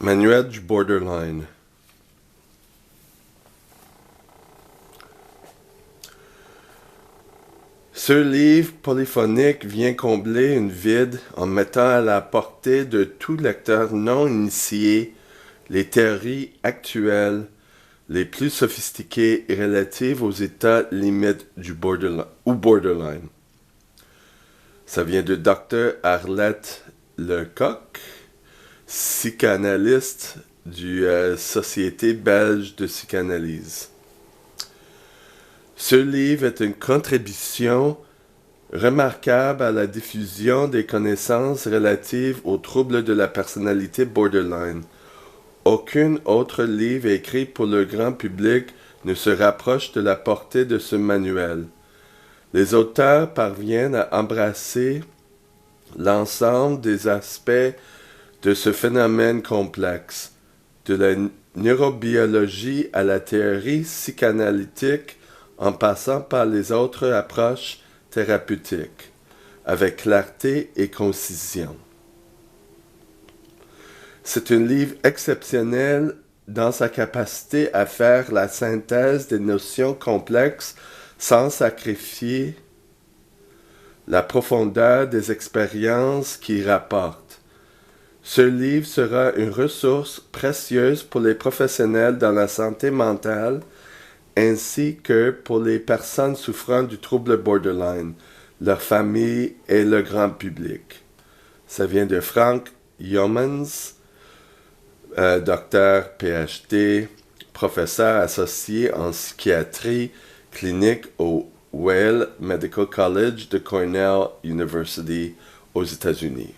Manuel du borderline. Ce livre polyphonique vient combler une vide en mettant à la portée de tout lecteur non initié les théories actuelles les plus sophistiquées et relatives aux états limites du borderline. Ça vient de Dr. Arlette Lecoq, psychanalyste du Société belge de psychanalyse. Ce livre est une contribution remarquable à la diffusion des connaissances relatives aux troubles de la personnalité borderline. Aucun autre livre écrit pour le grand public ne se rapproche de la portée de ce manuel. Les auteurs parviennent à embrasser l'ensemble des aspects de ce phénomène complexe, de la neurobiologie à la théorie psychanalytique en passant par les autres approches thérapeutiques, avec clarté et concision. C'est un livre exceptionnel dans sa capacité à faire la synthèse des notions complexes sans sacrifier la profondeur des expériences qu'il rapporte. Ce livre sera une ressource précieuse pour les professionnels dans la santé mentale ainsi que pour les personnes souffrant du trouble borderline, leur famille et le grand public. Ça vient de Frank Youmans, docteur PhD, professeur associé en psychiatrie clinique au Weill Medical College de Cornell University aux États-Unis.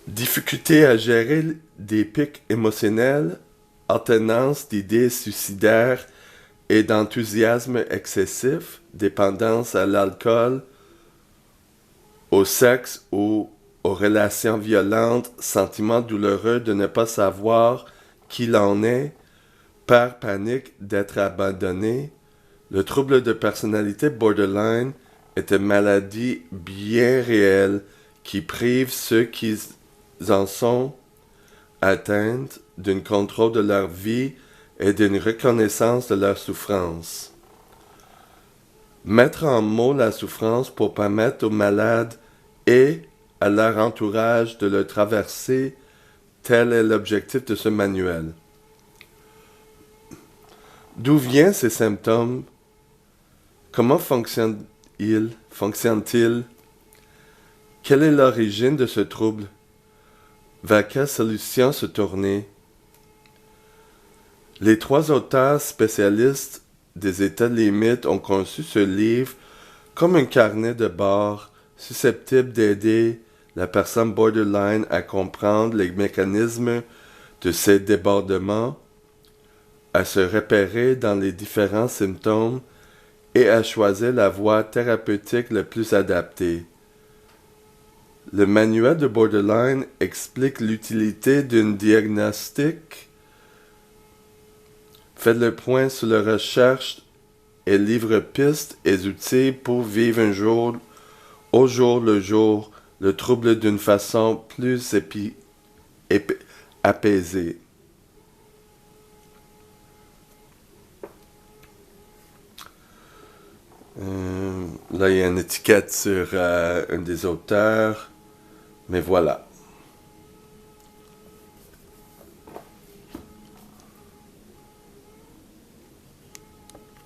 Difficulté à gérer des pics émotionnels, alternance d'idées suicidaires et d'enthousiasme excessif, dépendance à l'alcool, au sexe ou aux relations violentes, sentiment douloureux de ne pas savoir qui l'en est, peur panique d'être abandonné. Le trouble de personnalité borderline est une maladie bien réelle qui prive ceux qui en sont atteints d'un contrôle de leur vie et d'une reconnaissance de leur souffrance. Mettre en mots la souffrance pour permettre aux malades et à leur entourage de le traverser, tel est l'objectif de ce manuel. D'où viennent ces symptômes? Comment fonctionnent-ils? Quelle est l'origine de ce trouble? Vers quelle solution se tourner? Les trois auteurs spécialistes des états limites ont conçu ce livre comme un carnet de bord susceptible d'aider la personne borderline à comprendre les mécanismes de ces débordements, à se repérer dans les différents symptômes et à choisir la voie thérapeutique la plus adaptée. Le manuel de borderline explique l'utilité d'un diagnostic, fait le point sur la recherche et livre pistes et outils pour vivre un jour au jour le jour le trouble d'une façon plus apaisée. Là, il y a une étiquette sur un des auteurs, mais voilà.